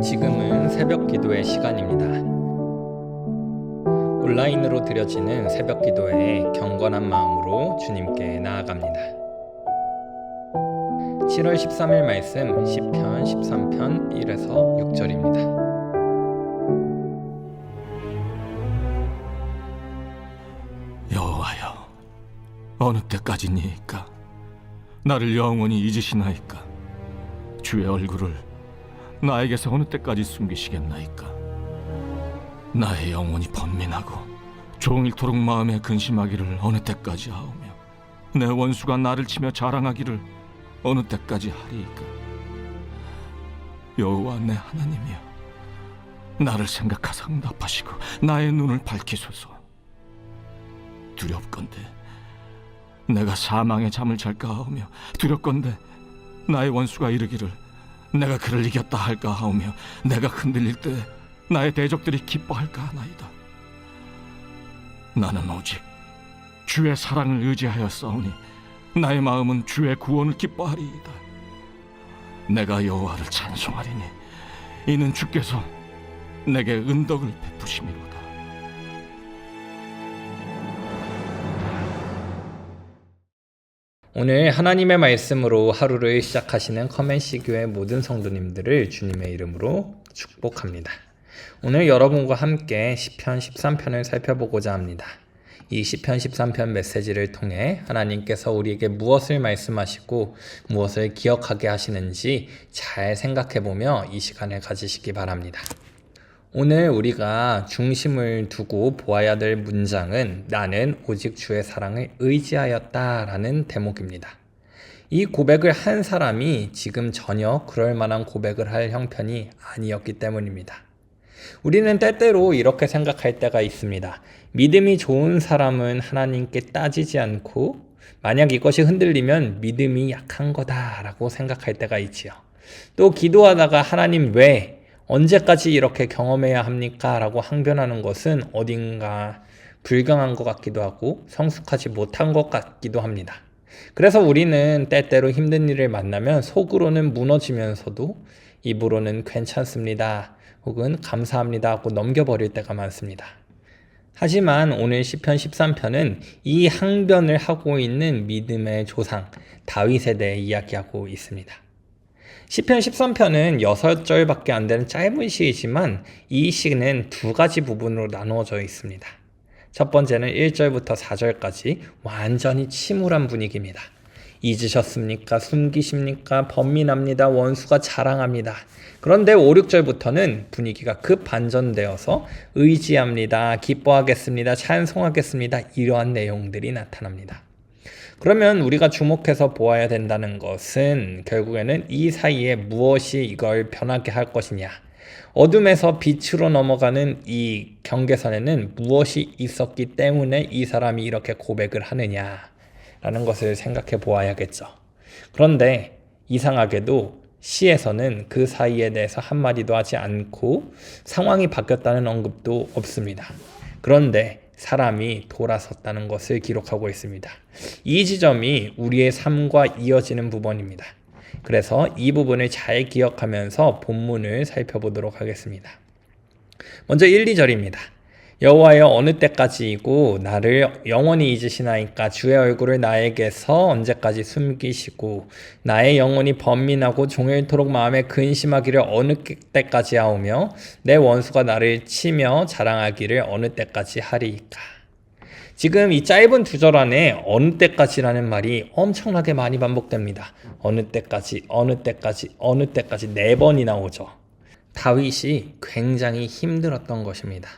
지금은 새벽 기도의 시간입니다. 온라인으로 드려지는 새벽 기도에 경건한 마음으로 주님께 나아갑니다. 7월 13일 말씀 시편 13편 1에서 6절입니다. 여호와여, 어느 때까지니이까? 나를 영원히 잊으시나이까? 주의 얼굴을 나에게서 어느 때까지 숨기시겠나이까? 나의 영혼이 번민하고 종일토록 마음에 근심하기를 어느 때까지 하오며, 내 원수가 나를 치며 자랑하기를 어느 때까지 하리이까? 여호와 내 하나님이여, 나를 생각하사 응답하시고 나의 눈을 밝히소서. 두렵건대 내가 사망의 잠을 잘까 하오며, 두렵건대 나의 원수가 이르기를 내가 그를 이겼다 할까 하오며, 내가 흔들릴 때 나의 대적들이 기뻐할까 하나이다. 나는 오직 주의 사랑을 의지하여 싸우니 나의 마음은 주의 구원을 기뻐하리이다. 내가 여호와를 찬송하리니 이는 주께서 내게 은덕을 베푸심이로다. 오늘 하나님의 말씀으로 하루를 시작하시는 커맨시 교회 모든 성도님들을 주님의 이름으로 축복합니다. 오늘 여러분과 함께 시편 13편을 살펴보고자 합니다. 이 시편 13편 메시지를 통해 하나님께서 우리에게 무엇을 말씀하시고 무엇을 기억하게 하시는지 잘 생각해보며 이 시간을 가지시기 바랍니다. 오늘 우리가 중심을 두고 보아야 될 문장은 나는 오직 주의 사랑을 의지하였다 라는 대목입니다. 이 고백을 한 사람이 지금 전혀 그럴 만한 고백을 할 형편이 아니었기 때문입니다. 우리는 때때로 이렇게 생각할 때가 있습니다. 믿음이 좋은 사람은 하나님께 따지지 않고 만약 이것이 흔들리면 믿음이 약한 거다라고 생각할 때가 있지요. 또 기도하다가 하나님 왜 언제까지 이렇게 경험해야 합니까? 라고 항변하는 것은 어딘가 불경한 것 같기도 하고 성숙하지 못한 것 같기도 합니다. 그래서 우리는 때때로 힘든 일을 만나면 속으로는 무너지면서도 입으로는 괜찮습니다 혹은 감사합니다 하고 넘겨버릴 때가 많습니다. 하지만 오늘 시편 13편은 이 항변을 하고 있는 믿음의 조상 다윗에 대해 이야기하고 있습니다. 시편 13편은 6절밖에 안 되는 짧은 시이지만 이 시는 두 가지 부분으로 나누어져 있습니다. 첫 번째는 1절부터 4절까지 완전히 침울한 분위기입니다. 잊으셨습니까? 숨기십니까? 번민합니다. 원수가 자랑합니다. 그런데 5, 6절부터는 분위기가 급반전되어서 의지합니다. 기뻐하겠습니다. 찬송하겠습니다. 이러한 내용들이 나타납니다. 그러면 우리가 주목해서 보아야 된다는 것은 결국에는 이 사이에 무엇이 이걸 변하게 할 것이냐, 어둠에서 빛으로 넘어가는 이 경계선에는 무엇이 있었기 때문에 이 사람이 이렇게 고백을 하느냐라는 것을 생각해 보아야겠죠. 그런데 이상하게도 시에서는 그 사이에 대해서 한마디도 하지 않고 상황이 바뀌었다는 언급도 없습니다. 그런데 사람이 돌아섰다는 것을 기록하고 있습니다. 이 지점이 우리의 삶과 이어지는 부분입니다. 그래서 이 부분을 잘 기억하면서 본문을 살펴보도록 하겠습니다. 먼저 1, 2절입니다. 여호와여 어느 때까지이고 나를 영원히 잊으시나이까? 주의 얼굴을 나에게서 언제까지 숨기시고 나의 영혼이 번민하고 종일토록 마음에 근심하기를 어느 때까지 하오며 내 원수가 나를 치며 자랑하기를 어느 때까지 하리이까? 지금 이 짧은 두 절 안에 어느 때까지라는 말이 엄청나게 많이 반복됩니다. 어느 때까지, 어느 때까지, 어느 때까지 4번이 나오죠. 다윗이 굉장히 힘들었던 것입니다.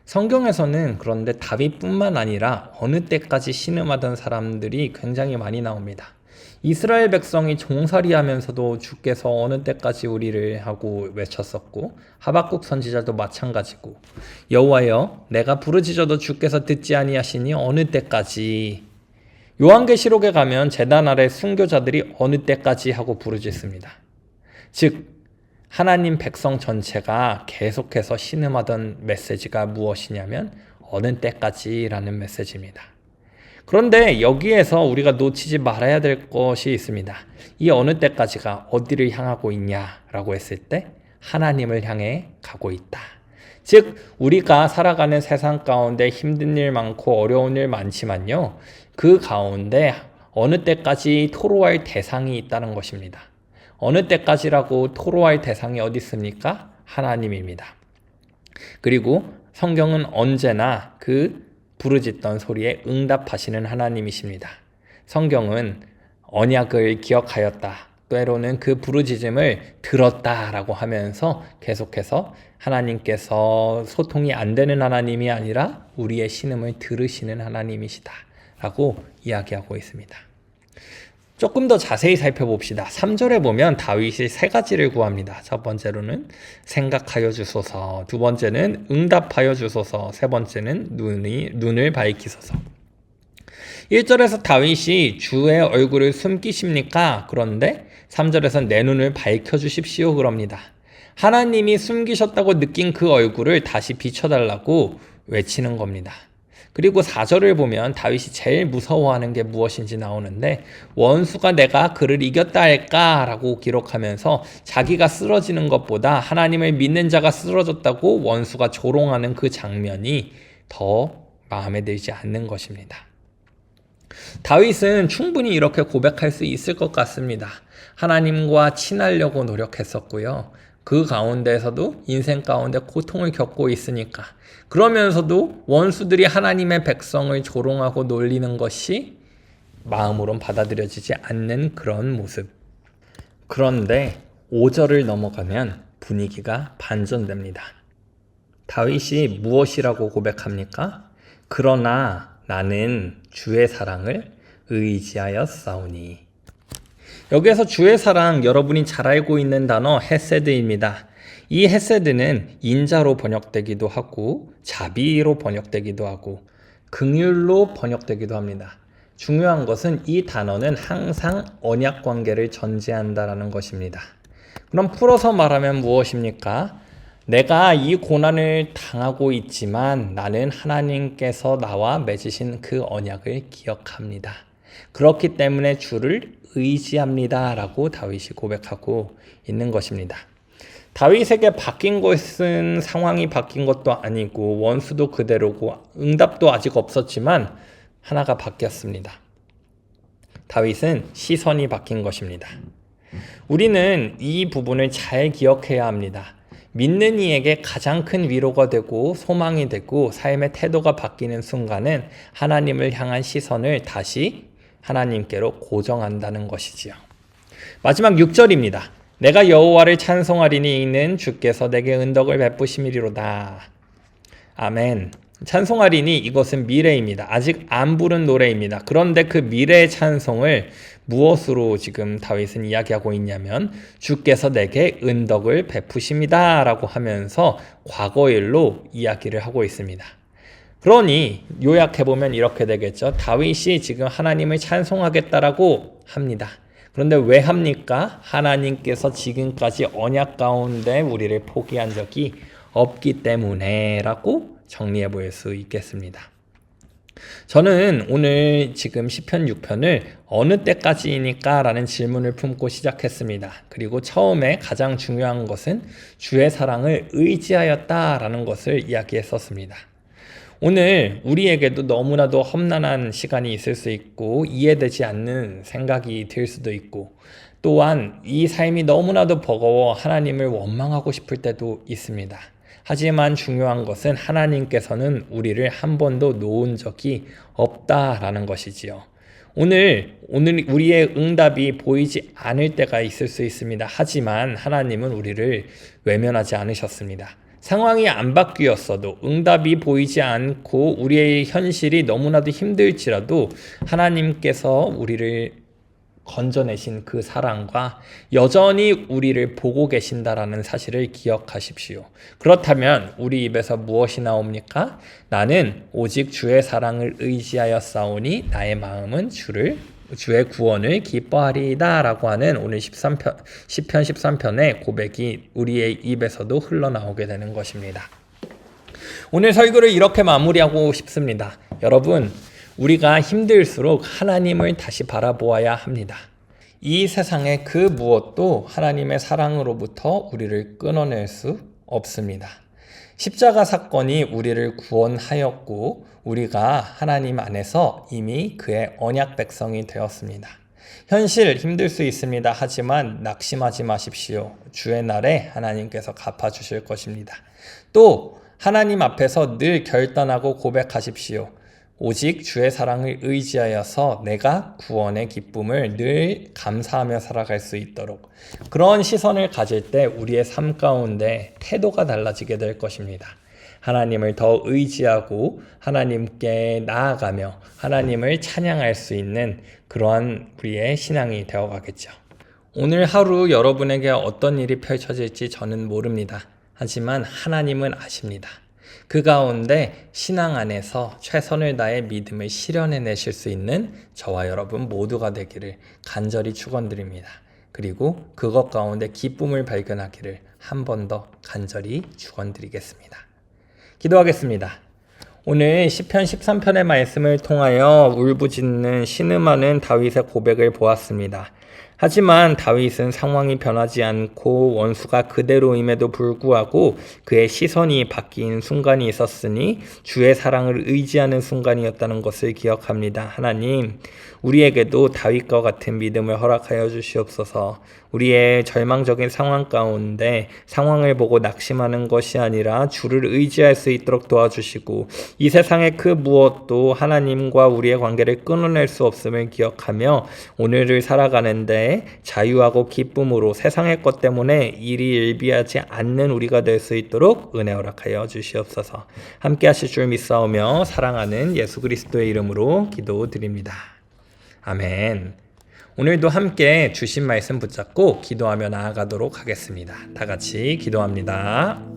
성경에서는 그런데 다윗뿐만 아니라 어느 때까지 신음하던 사람들이 굉장히 많이 나옵니다. 이스라엘 백성이 종살이하면서도 주께서 어느 때까지 우리를 하고 외쳤었고, 하박국 선지자도 마찬가지고, 여호와여 내가 부르짖어도 주께서 듣지 아니하시니 어느 때까지. 요한계시록에 가면 제단 아래 순교자들이 어느 때까지 하고 부르짖습니다. 즉 하나님 백성 전체가 계속해서 신음하던 메시지가 무엇이냐면 어느 때까지라는 메시지입니다. 그런데 여기에서 우리가 놓치지 말아야 될 것이 있습니다. 이 어느 때까지가 어디를 향하고 있냐라고 했을 때 하나님을 향해 가고 있다. 즉 우리가 살아가는 세상 가운데 힘든 일 많고 어려운 일 많지만요. 그 가운데 어느 때까지 토로할 대상이 있다는 것입니다. 어느 때까지라고 토로할 대상이 어디 있습니까? 하나님입니다. 그리고 성경은 언제나 그 부르짖던 소리에 응답하시는 하나님이십니다. 성경은 언약을 기억하였다. 때로는 그 부르짖음을 들었다라고 하면서 계속해서 하나님께서 소통이 안 되는 하나님이 아니라 우리의 신음을 들으시는 하나님이시다라고 이야기하고 있습니다. 조금 더 자세히 살펴봅시다. 3절에 보면 다윗이 세 가지를 구합니다. 첫 번째로는 생각하여 주소서, 두 번째는 응답하여 주소서, 세 번째는 눈을 밝히소서. 1절에서 다윗이 주의 얼굴을 숨기십니까? 그런데 3절에서 내 눈을 밝혀주십시오 그럽니다. 하나님이 숨기셨다고 느낀 그 얼굴을 다시 비춰달라고 외치는 겁니다. 그리고 4절을 보면 다윗이 제일 무서워하는 게 무엇인지 나오는데 원수가 내가 그를 이겼다 할까라고 기록하면서 자기가 쓰러지는 것보다 하나님을 믿는 자가 쓰러졌다고 원수가 조롱하는 그 장면이 더 마음에 들지 않는 것입니다. 다윗은 충분히 이렇게 고백할 수 있을 것 같습니다. 하나님과 친하려고 노력했었고요. 그 가운데에서도 인생 가운데 고통을 겪고 있으니까 그러면서도 원수들이 하나님의 백성을 조롱하고 놀리는 것이 마음으론 받아들여지지 않는 그런 모습. 그런데 5절을 넘어가면 분위기가 반전됩니다. 다윗이 무엇이라고 고백합니까? 그러나 나는 주의 사랑을 의지하였사오니. 여기에서 주의 사랑 여러분이 잘 알고 있는 단어 헤세드입니다. 이 헤세드는 인자로 번역되기도 하고 자비로 번역되기도 하고 긍휼로 번역되기도 합니다. 중요한 것은 이 단어는 항상 언약 관계를 전제한다라는 것입니다. 그럼 풀어서 말하면 무엇입니까? 내가 이 고난을 당하고 있지만 나는 하나님께서 나와 맺으신 그 언약을 기억합니다. 그렇기 때문에 주를 의지합니다 라고 다윗이 고백하고 있는 것입니다. 다윗에게 바뀐 것은 상황이 바뀐 것도 아니고 원수도 그대로고 응답도 아직 없었지만 하나가 바뀌었습니다. 다윗은 시선이 바뀐 것입니다. 우리는 이 부분을 잘 기억해야 합니다. 믿는 이에게 가장 큰 위로가 되고 소망이 되고 삶의 태도가 바뀌는 순간은 하나님을 향한 시선을 다시 하나님께로 고정한다는 것이지요. 마지막 6절입니다. 내가 여호와를 찬송하리니는 주께서 내게 은덕을 베푸심이리로다. 아멘. 찬송하리니 이것은 미래입니다. 아직 안 부른 노래입니다. 그런데 그 미래의 찬송을 무엇으로 지금 다윗은 이야기하고 있냐면 주께서 내게 은덕을 베푸십니다 라고 하면서 과거일로 이야기를 하고 있습니다. 그러니 요약해보면 이렇게 되겠죠. 다윗이 지금 하나님을 찬송하겠다라고 합니다. 그런데 왜 합니까? 하나님께서 지금까지 언약 가운데 우리를 포기한 적이 없기 때문에 라고 정리해 볼 수 있겠습니다. 저는 오늘 지금 시편 6편을 어느 때까지이니까 라는 질문을 품고 시작했습니다. 그리고 처음에 가장 중요한 것은 주의 사랑을 의지하였다 라는 것을 이야기했었습니다. 오늘 우리에게도 너무나도 험난한 시간이 있을 수 있고 이해되지 않는 생각이 들 수도 있고 또한 이 삶이 너무나도 버거워 하나님을 원망하고 싶을 때도 있습니다. 하지만 중요한 것은 하나님께서는 우리를 한 번도 놓은 적이 없다라는 것이지요. 오늘 우리의 응답이 보이지 않을 때가 있을 수 있습니다. 하지만 하나님은 우리를 외면하지 않으셨습니다. 상황이 안 바뀌었어도 응답이 보이지 않고 우리의 현실이 너무나도 힘들지라도 하나님께서 우리를 건져내신 그 사랑과 여전히 우리를 보고 계신다라는 사실을 기억하십시오. 그렇다면 우리 입에서 무엇이 나옵니까? 나는 오직 주의 사랑을 의지하여 싸우니 나의 마음은 주의 구원을 기뻐하리이다 라고 하는 오늘 시편 13편의 고백이 우리의 입에서도 흘러나오게 되는 것입니다. 오늘 설교를 이렇게 마무리하고 싶습니다. 여러분, 우리가 힘들수록 하나님을 다시 바라보아야 합니다. 이 세상의 그 무엇도 하나님의 사랑으로부터 우리를 끊어낼 수 없습니다. 십자가 사건이 우리를 구원하였고 우리가 하나님 안에서 이미 그의 언약 백성이 되었습니다. 현실 힘들 수 있습니다. 하지만 낙심하지 마십시오. 주의 날에 하나님께서 갚아주실 것입니다. 또 하나님 앞에서 늘 결단하고 고백하십시오. 오직 주의 사랑을 의지하여서 내가 구원의 기쁨을 늘 감사하며 살아갈 수 있도록 그런 시선을 가질 때 우리의 삶 가운데 태도가 달라지게 될 것입니다. 하나님을 더 의지하고 하나님께 나아가며 하나님을 찬양할 수 있는 그러한 우리의 신앙이 되어가겠죠. 오늘 하루 여러분에게 어떤 일이 펼쳐질지 저는 모릅니다. 하지만 하나님은 아십니다. 그 가운데 신앙 안에서 최선을 다해 믿음을 실현해내실 수 있는 저와 여러분 모두가 되기를 간절히 축원드립니다. 그리고 그것 가운데 기쁨을 발견하기를 한 번 더 간절히 축원드리겠습니다. 기도하겠습니다. 오늘 시편 13편의 말씀을 통하여 울부짖는 신음하는 다윗의 고백을 보았습니다. 하지만 다윗은 상황이 변하지 않고 원수가 그대로임에도 불구하고 그의 시선이 바뀐 순간이 있었으니 주의 사랑을 의지하는 순간이었다는 것을 기억합니다. 하나님, 우리에게도 다윗과 같은 믿음을 허락하여 주시옵소서. 우리의 절망적인 상황 가운데 상황을 보고 낙심하는 것이 아니라 주를 의지할 수 있도록 도와주시고 이 세상의 그 무엇도 하나님과 우리의 관계를 끊어낼 수 없음을 기억하며 오늘을 살아가는데 자유하고 기쁨으로 세상의 것 때문에 일이 일비하지 않는 우리가 될 수 있도록 은혜 허락하여 주시옵소서. 함께 하실 줄 믿사오며 사랑하는 예수 그리스도의 이름으로 기도드립니다. 아멘. 오늘도 함께 주신 말씀 붙잡고 기도하며 나아가도록 하겠습니다. 다 같이 기도합니다.